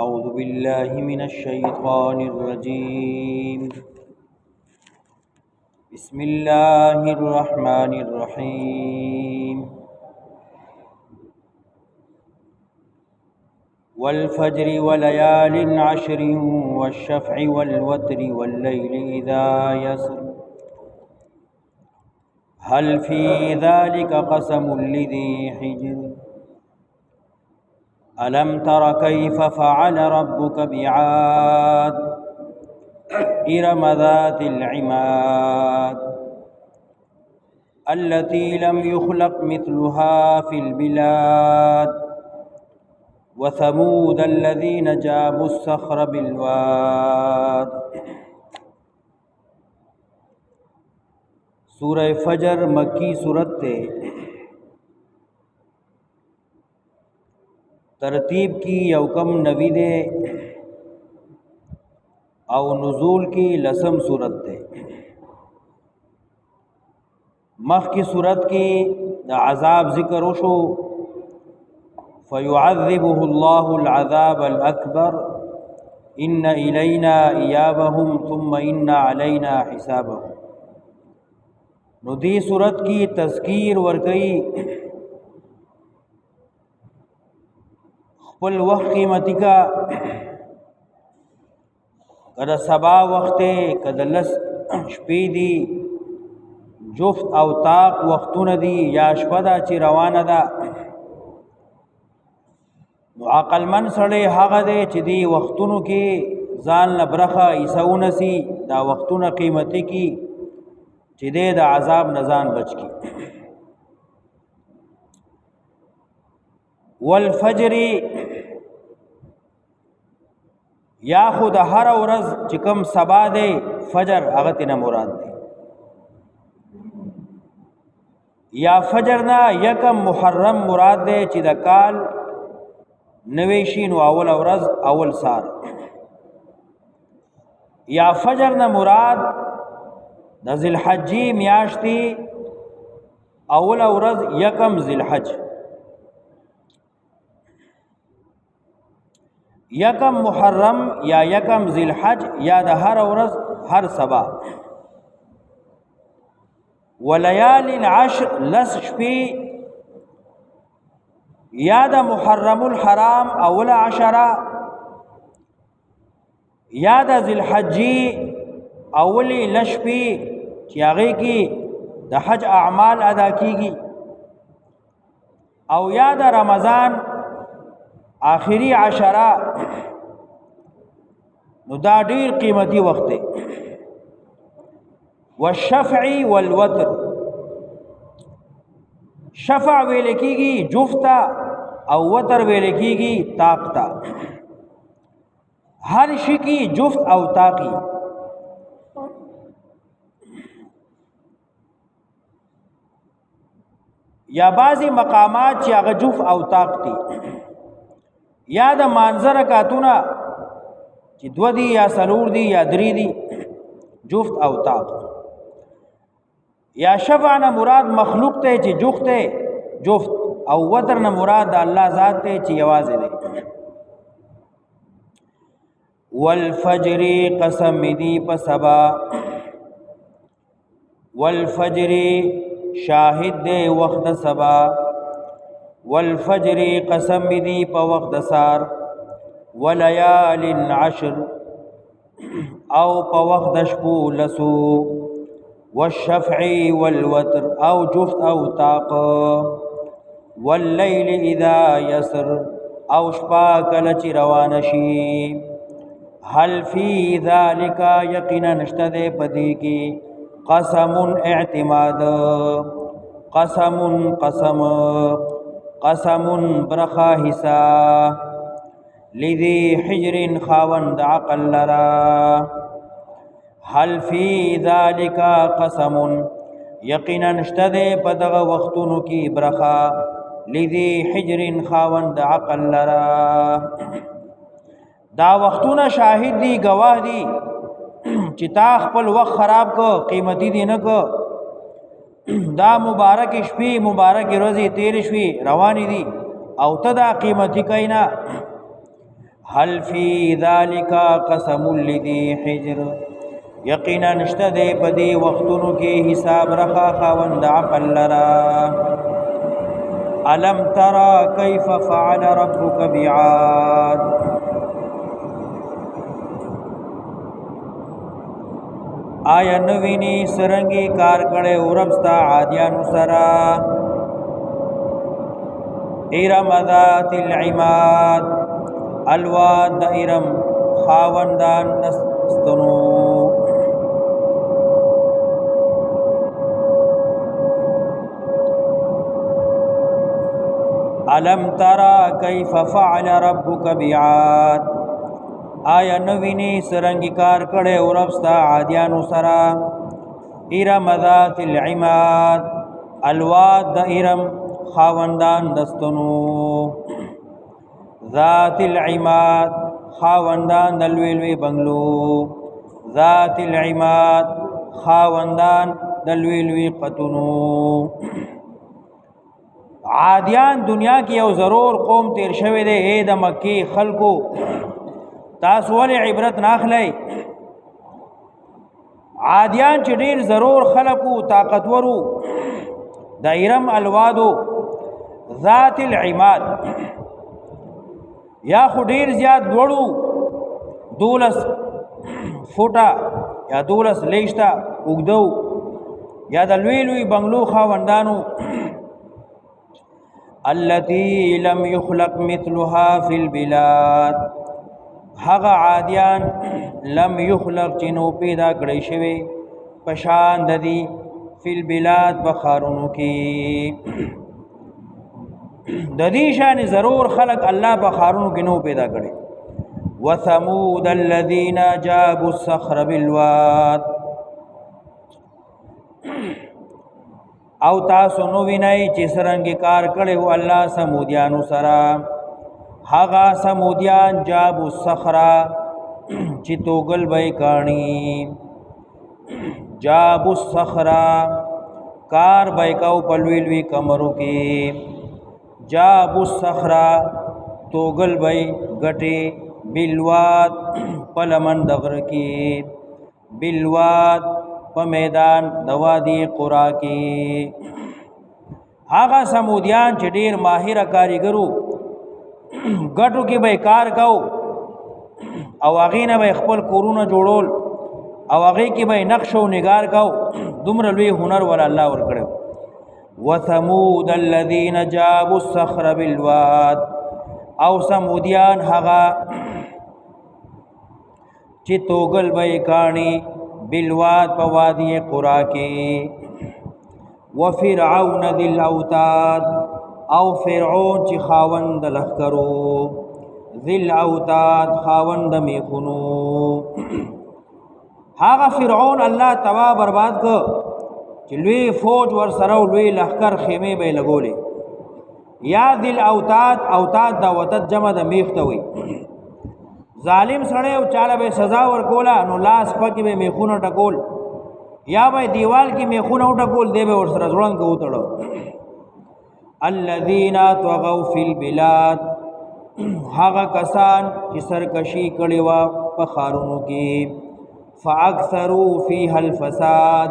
أعوذ بالله من الشيطان الرجيم. بسم الله الرحمن الرحيم. والفجر وليال عشر والشفع والوتر والليل إذا يسر هل في ذلك قسم لذي حجر ألم تر كيف فعل ربك بعاد إرم ذات العماد التي لم يخلق مثلها في البلاد وثمود الذين جابوا الصخر بالواد. سورہ فجر مکی سورت تے ترتیب کی یوکم نوی دے او نزول کی لسم صورت دے. مخ کی صورت کی دا عذاب ذکر وشو فیعذبه اللہ العذاب الاکبر ان الینا ایابهم ثم ان علینا حسابهم. نو دی صورت کی تذکیر ورگئی خپل وقت قیمتی کا کدا سبا وقت کدا لس شپی دی جفت او طاق وقتون دی یا شپدا چی روانه دا. نو عقل من سڑے حق دے چی دی وقتونو کی ځان لبرخه ایساونه سی دا وقتونه قیمتی کی چی دے دا عذاب نزان بچ کی. والفجر یا خود هر ورځ چې کوم سبا دی فجر هغه تینا مراد دی. یا فجر نه یکم محرم مراد دی چې د کال نوی شي نو اول ورځ اول سار. یا فجر نه مراد د ذی الحجې میاشت دی اول ورځ یکم ذی الحج. یکم محرم یا یکم ذی الحج یا د هر ورځ هر سبا. ولیال عشر لس شپی یا د محرم الحرام اول عشرہ یا د ذی الحجی اولی لشپی چې هغې کې د حج اعمال ادا کیږي او یا د رمضان آخری عشرہ. نو دا ډیر قیمتي وخت دی. والشفع والوتر شفع ویل کیږي جفتا او وتر ویل کیږي طاقتا. هر شي کی جفت او طاقی. یا بعضی مقامات چې هغه جفت او طاق دي یا د مانځه رکعتونه چې دو دي یا څلور دي یا درې دي جفت او طاق. یا شفع نه مراد مخلوق ته چې جفت جفت او وتر نه مراد د الله ذات ته چې یوازې دی. والفجر قسم دی په سبا. والفجر شاهد دے وقت سبا. والفجر قسم دی پا وقت سار. ولیال عشر او پا وقت شپو لسو. والشفع والوتر او جفت او طاق. واللیل اذا یسر او شپا کلچ روانشی. هل فی ذالک یقینا نشتد پدی کی قسم اعتماد. قسم قسم قسم برخا حصہ لذی حجر خاوند عقل لرا. هل فی ذالک قسم یقینا نشتد پدغ وقتونو کی برخا لذی حجر خاوند عقل لرا. دا وقتونه شاهد دی گواه دی چې تا خپل وخت خراب کو قیمتی دی نه کو. دا مبارک شپې مبارک ورځې تیر شوي روانې دي او ته دا قیمتي کینا. هل فی ذالک قسم لذی حجر یقینا نشته دی په دې وختونو کې حساب رخا خاوند عقل لرا الم ترى كيف فعل ربك بعاد آیا نوینی سرنگی کار کړي اوربستا عادیانو سرا ارم ذات العماد الواد د ارم خاوندان نستنو الم ترى كيف فعل ربك بعاد آیا نوینی سرنگی کار کړي اوربستا عادیانو سرا ارم ذات العماد الواد د ارم خاوندان دستنو ذات العماد خاوندان دلویلوی بنگلو ذات العماد خاوندان دلویلوی قطنو عادیان دنیا کی یو ضرور قوم تیر شوی دی اے د مکی خلقو تاسو ولې عبرت ناخلی عادیان چې ډیر ضرور خلقو طاقتورو د ارم الوادو ذات العماد یا خو ډیر زیات لوړو 12 فوټه یا 12 لیشتا وګدو یا د لوی لوی بنگلو خاوندانو التي لم يخلق مثلها في البلاد هغه عادیان لم يخلق جنو پیدا کړی شوی پشان د دې فی البلاد بخارونو کې د دې شان ضرور خلق الله بخارونو کې نو پیدا کړي وثمود الذين جابوا الصخر بالواد او تاسو نو وینئ چې څرنګه کار کړي او الله سمودیانو سره هغه سمودیان جابوا الصخر چې توغل وای کانی جابوا الصخر کار بای کاو پلویلوی کمرو کې جابوا الصخر توغل بای غټي بلواد پلمن دغر کې بلواد په میدان دوادی قرا کې هغه سمودیان چې ډیر ماهر کاریګرو غټو کې به کار کاو او هغه نه به خپل کورونه جوړول او هغه کې به نقش او نگار کاو دومره لوی هنر ول الله ور کړو وثمود الذين جابوا الصخر بالواد او سمودیان هغه چې توغل به کانی بالواد په وادي قرا کې وفرعون ذي الاوتاد او فرعون چې خاوند لخرو ذي الاوتاد خاوند میخونو هغه فرعون الله تبا برباد کو چې لوی فوج ور سره لوی لخر خیمه به لګولې یا ذي الاوتاد اوتاد دا وتد جمع د میخته وي ظالم سره او چاله به سزا ورکولا نو لاس پکې به میخونه ټکول یا به دیوال کې میخونه ټکول دی به ور سره ځوړن کو وتړو الذين طغوا في البلاد هغه کسان چې سرکشي کړي وا په خارونو کې فاکثروا فيها الفساد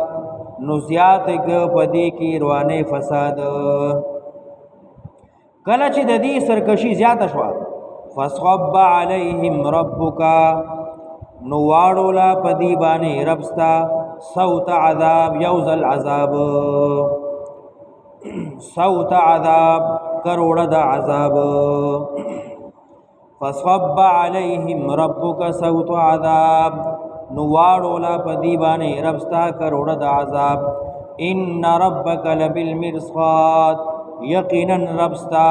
نو زیات ک پدې کې روانه فساد کله چې د دې سرکشي زیات شوه فصب عليهم ربك نو واړولا پدی باندې ربستا صوت عذاب یوزل عذاب صوت عذاب کروڑ د عذاب فصب عليهم ربك صوت عذاب نو واړولا پدی باندې ربستا کروڑ د عذاب ان ربك لبالمرصاد یقینا ربستا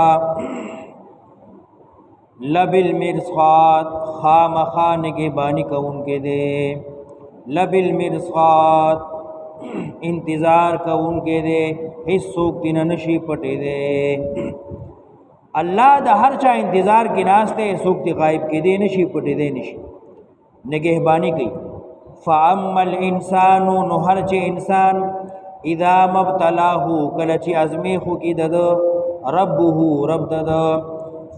لبالمرصاد خامخان کے بانی کون کے دے لبالمرصاد انتظار کون کے دے اس سوکتی نشی پٹے دے اللہ دا ہر چا انتظار کی ناستے سوکتی غائب کے دے نشی پٹے دے نشی نگہبانی کی فَأَمَّا الْإِنسَانُ نُحَرْچِ انسان اذا مبتلاہو کلچی ازمیخو کی دد ربہو رب دد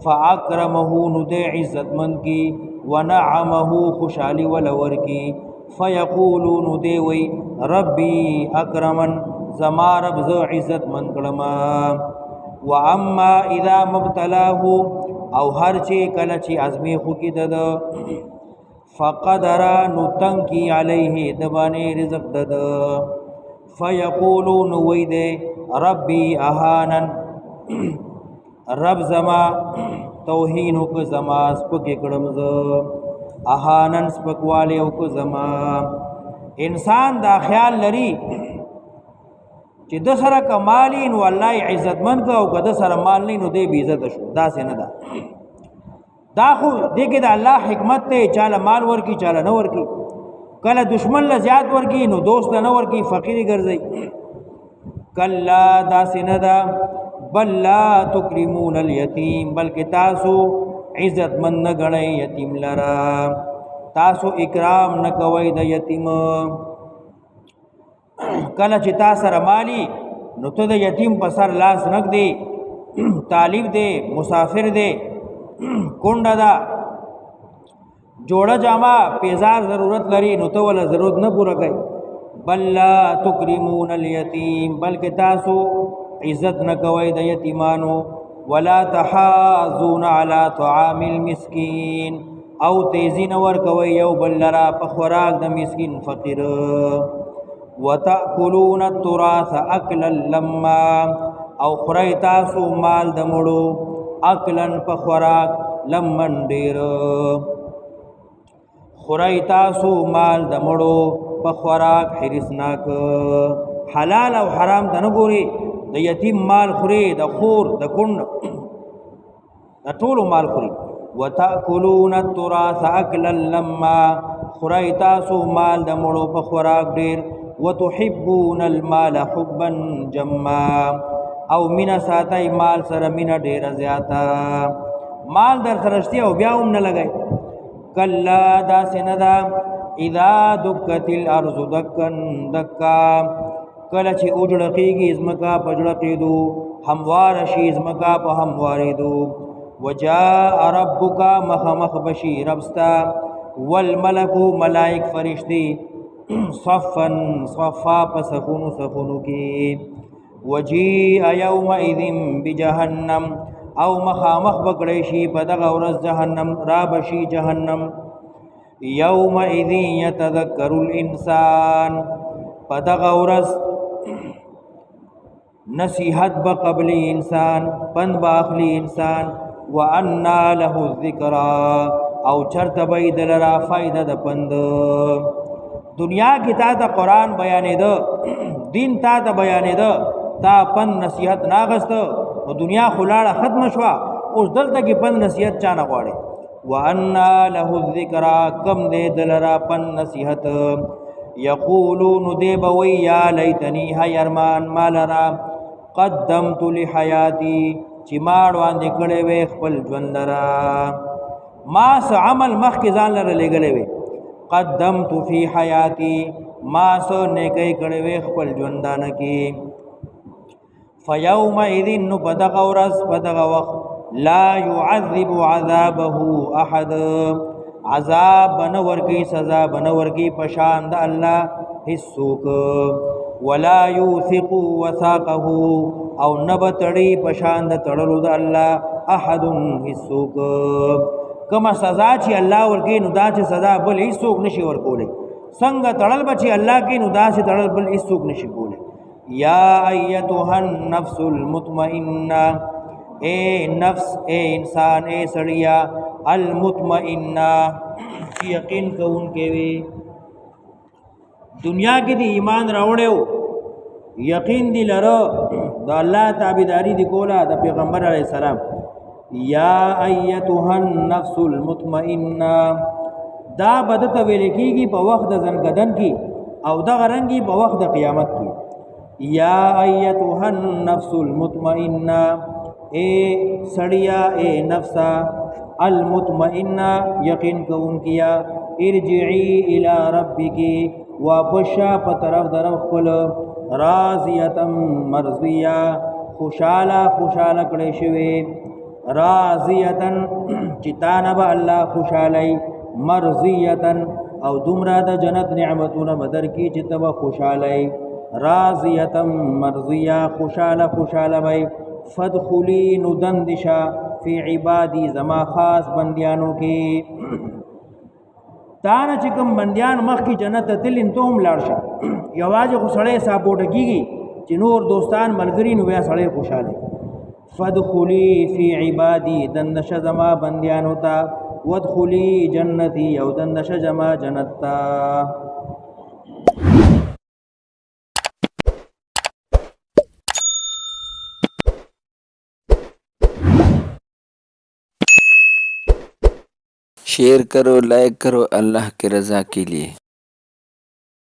فاکرمه نو دې عزتمن کی ونعمه خوشحالی ولور کی فیقولو نو دې وی ربی اکرمن زما رب ز عزتمن کړما واما اذا مبتلاه او هر چی کله چی ازمی خو کی دد فقدر نو تنکی علیه دبانی رزق دد فیقولو نو وی دې ربی اهانن رب زما توهین وک زما سپک کړم ز اهانن سپکواله وک زما انسان دا خیال لري چې د سره کمالین والله عزتمن کو او د سره مال نه نو دې بی عزت شو دا څنګه دا خو دې کې د الله حکمت ته چاله مال ورکی چاله نه ورکی کله دشمن له زیات ورکی نو دوست نه ورکی فقیری ګرځي کلا دا څنګه بل لا تکرمون الیتیم بلکې تاسو عزت من نه غړی یتیم لرا تاسو اکرام نه کوي د یتیم کله چې تاسو سره مالی نو ته د یتیم په سر لاس نک دی طالب دی مسافر دی کونډه دا جوړه جامه پیزار ضرورت لري نو ته ولا ضرورت نه پوره کوي بل لا تکرمون الیتیم بلکې تاسو عزت نه کوي د یتیمانو ولا تحاضون علی طعام المسکین او تیزی نه ور کوي یو بل لرا په خوراک د مسکین فقیر وتأکلون التراث اکلا لما او خوري تاسو مال د مړو اکلن په خوراک لمن ډیر خوري تاسو مال د مړو په خوراک حرسناک حلال او حرام ته نه ګوري د یتیم مال خوري د خور د کند د ټولو مال خوري وتأکلون التراث اکلا لما خوري تاسو مال د مړو په خوراک ډیر وتحبون المال حبا جما او مینا ساتای مال سره مینا ډیر زیاته مال در سرشتي او بیا هم نه لګای کلا دا سندا اذا دکت الارض دکن دکا کله چې اوجړقېږي ځمکه په جړقېدو هموار شي ځمکه په هموارېدو وجاء ربک مخمخ بشي ربستا والملک ملائک فرشتي صفا صفا پسخونو سخونو کی وجیء یومئذ بجهنم او مخامخ بکړی شي په دغه ورځ جهنم را بشي جهنم یومئذ یتذکر الانسان په دغه ورځ نصیحت بقبل انسان پند باخلی انسان وانا له الذکرى او چرته به دلرا فائدہ د پند دنیا کی تا ته قران بیانې ده دین تا ته بیانې ده تا پن نصیحت ناغست او دنیا خلاړه ختم شوا اوس دلته کې پن نصیحت چا نه غواړي وانا له الذکرى کم دې دلرا پن نصیحت یقولون دې بوي یا لیتنی هی ارمان مالرا قدمت لحیاتی چې ما وړاندې کړې وې خپل ژوند لرا ما س عمل مخ کې ځان لره لګلې وې قدمت فی حیاتی ما سو نیکی کړي وې خپل ژوندانه کې فیومئذ نو بدغ ورځ بدغ وخت لا يعذب عذابه احد عذاب بنور کی سزا بنور کی پشان د الله حسوک ولا يوثق وثاقه او نبتړي پشان د تړلو د الله احد حسوک کما سزا چې الله ورکی نو دا چې سزا بل هیڅوک نشي ورکولای څنګه تړل بچي الله کې نو دا چې تړل بل هیڅوک نشي کولای یا ایتها النفس المطمئنه اے نفس اے انسان اے سړیا المطمئنه یقین کوون کې وي دنیا کې دی ایمان راوړیو یقین دی لره د الله تابعداري دی کوله د پیغمبر علی السلام یا ایتها النفس المطمئنه دا بدت ویل کیږي په وخت د زنګدن کې او د غرنګي په وخت د قیامت کې یا ایتها النفس المطمئنه اے سړیا اے نفسا المطمئنه یقین کون کیا ارجعی الی ربک واپس په طرف درو خپل راضیه مرضیه خوشاله کړي شوی راضیتن چتان با الله خوشالی مرضیتن او دومره د جنت نعمتونه بدر کی چې ته به خوشالی راضیتم مرضیه خوشاله خوشاله وی فدخلی نو دندشا فی عبادی زما خاص بندیانو کې تانه چې کوم بندیان مخکې جنت ته تلین ته هم لاړ شه یوازې خو سړی ساپورټ کېږي چې نور دوستان ملګري نو بیا سړی خوشاله فدخلی فی عبادی دندش زما بندیانو ته وادخلی جنتی او دندش جما جنت تا शेयर करो लाइक करो अल्लाह की रज़ा के लिए।